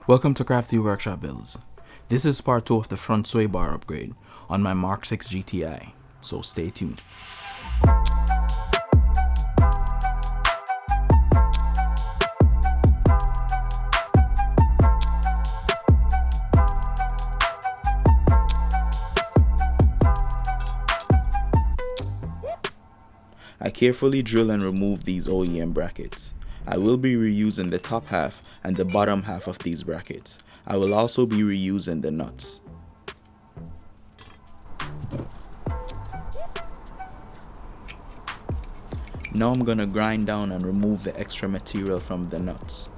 Welcome to Crafty Workshop Builds. This is part 2 of the front sway bar upgrade on my MK6 GTI, so stay tuned. I carefully drill and remove these OEM brackets. I will be reusing the top half and the bottom half of these brackets. I will also be reusing the nuts. Now I'm gonna grind down and remove the extra material from the nuts.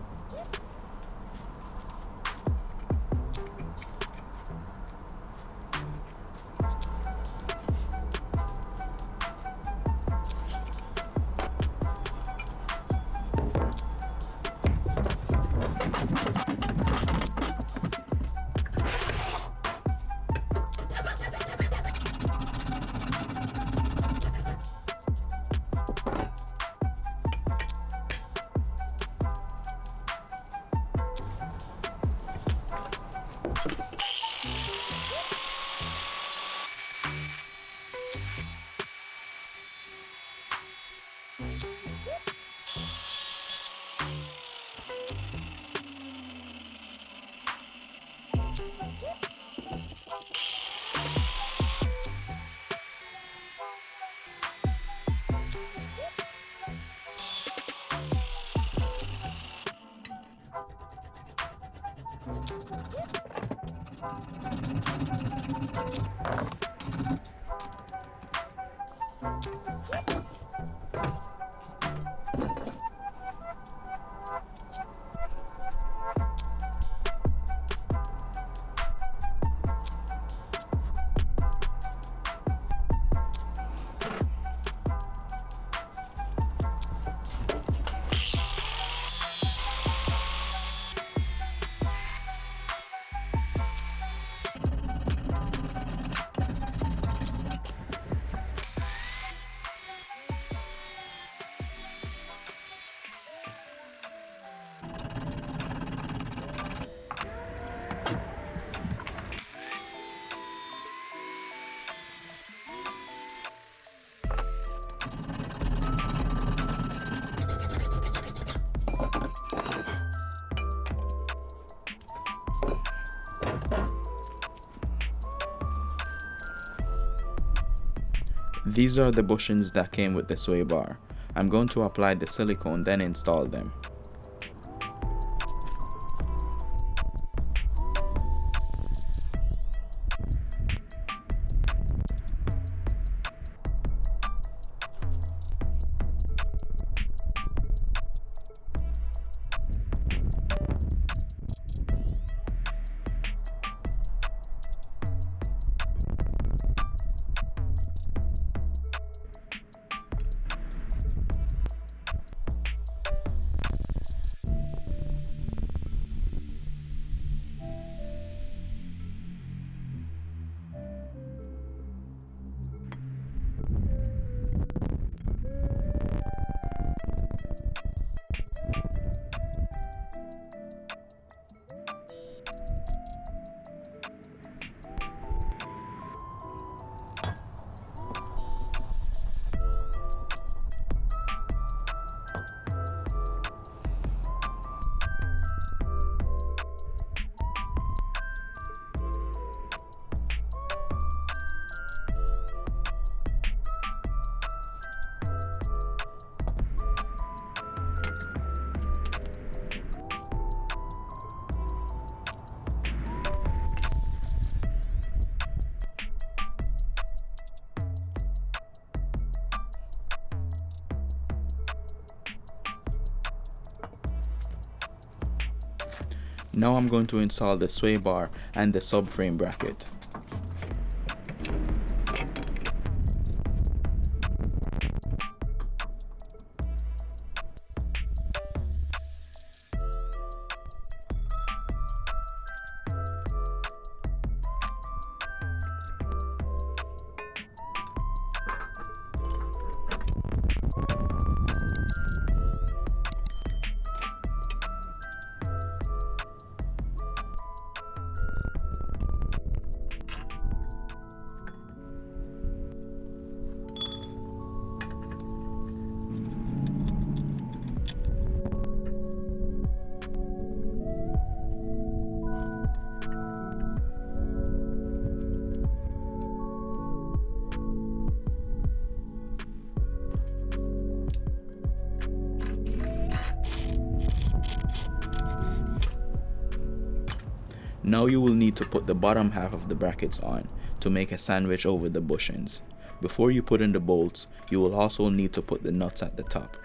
These are the bushings that came with the sway bar. I'm going to apply the silicone, then install them. Now I'm going to install the sway bar and the subframe bracket. Now you will need to put the bottom half of the brackets on to make a sandwich over the bushings. Before you put in the bolts, you will also need to put the nuts at the top.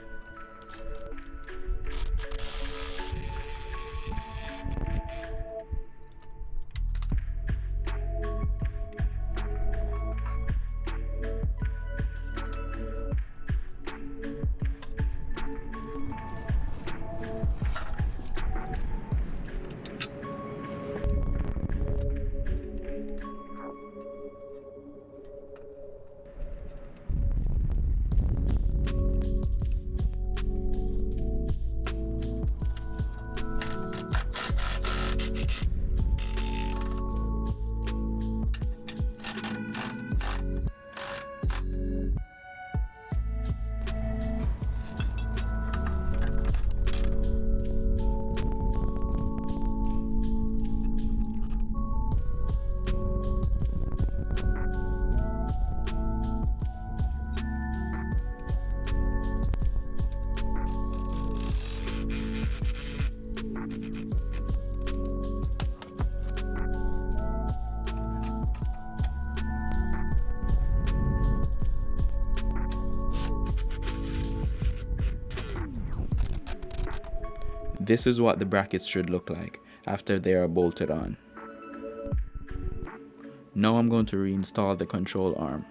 This is what the brackets should look like after they are bolted on. Now I'm going to reinstall the control arm.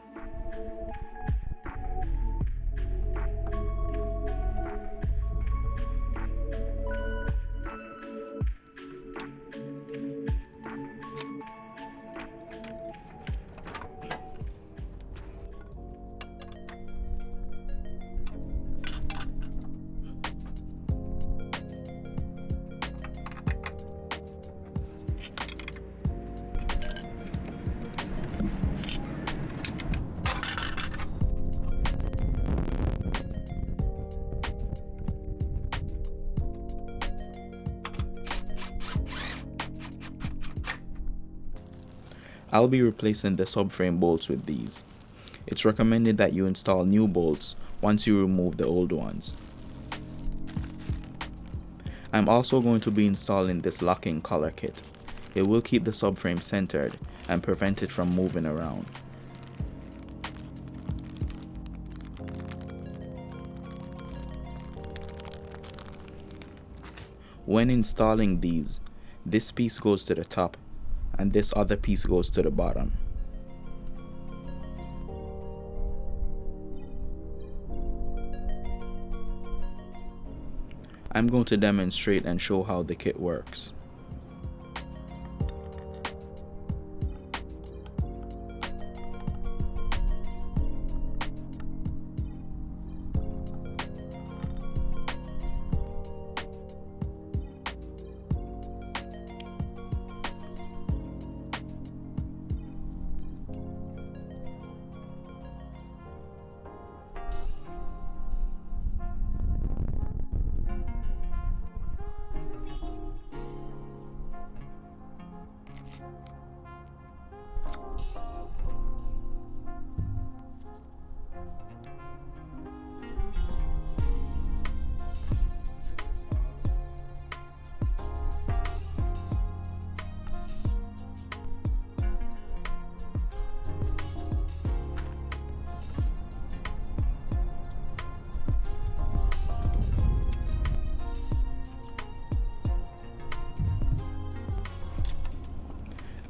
I'll be replacing the subframe bolts with these. It's recommended that you install new bolts once you remove the old ones. I'm also going to be installing this locking collar kit. It will keep the subframe centered and prevent it from moving around. When installing these, this piece goes to the top and this other piece goes to the bottom. I'm going to demonstrate and show how the kit works.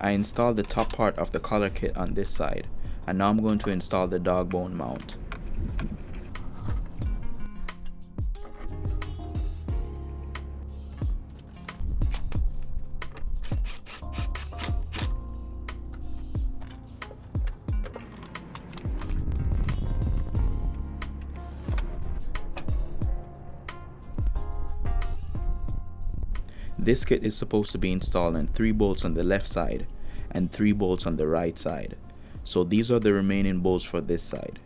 I installed the top part of the collar kit on this side, and now I'm going to install the dog bone mount. This kit is supposed to be installed in 3 bolts on the left side and 3 bolts on the right side. So these are the remaining bolts for this side.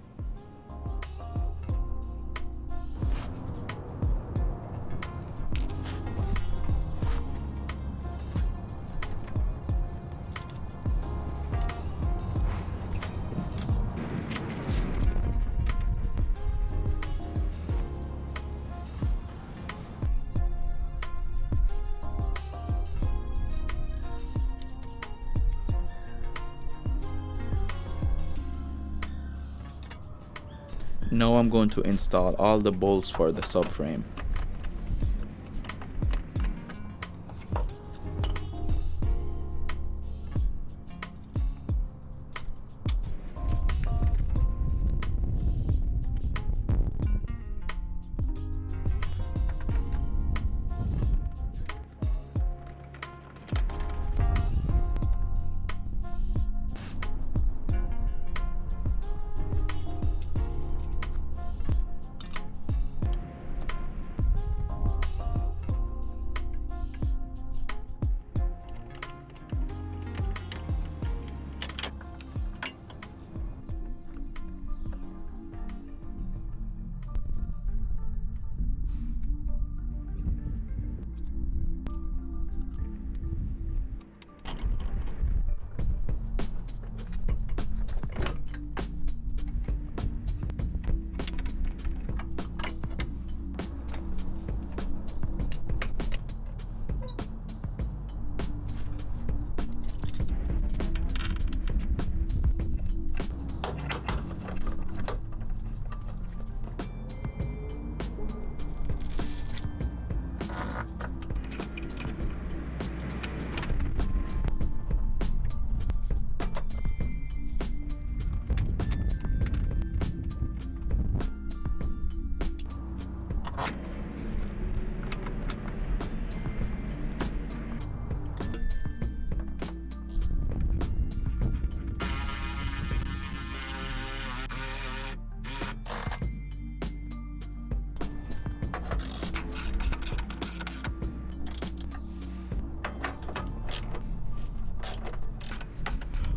Now I'm going to install all the bolts for the subframe.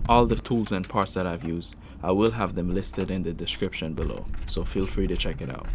All the tools and parts that I've used, I will have them listed in the description below, so feel free to check it out.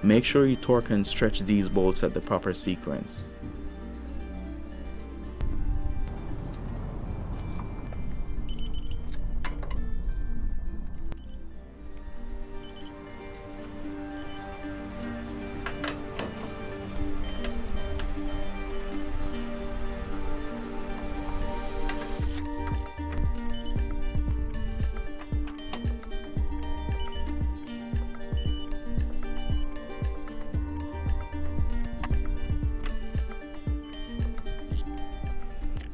Make sure you torque and stretch these bolts at the proper sequence.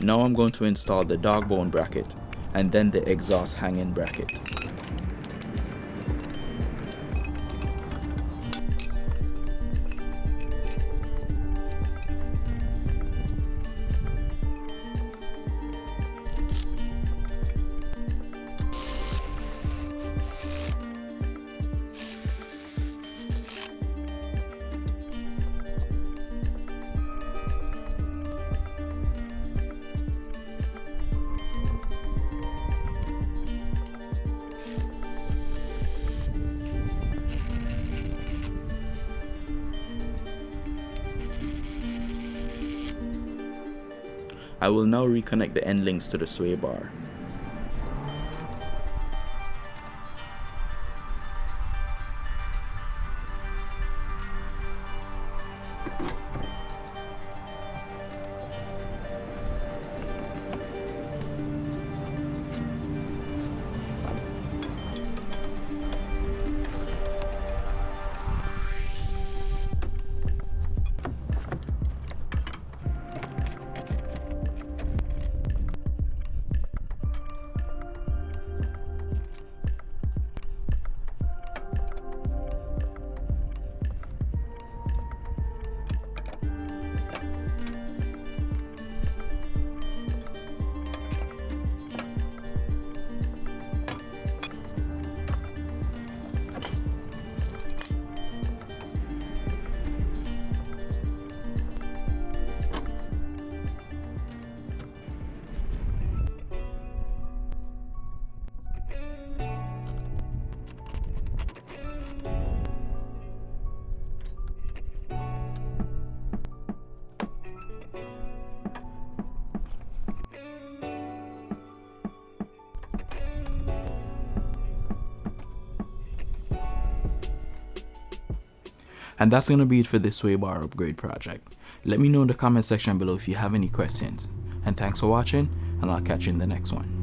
Now I'm going to install the dog bone bracket and then the exhaust hanging bracket. I will now reconnect the end links to the sway bar. And that's going to be it for this sway bar upgrade project. Let me know in the comment section below if you have any questions. And thanks for watching, and I'll catch you in the next one.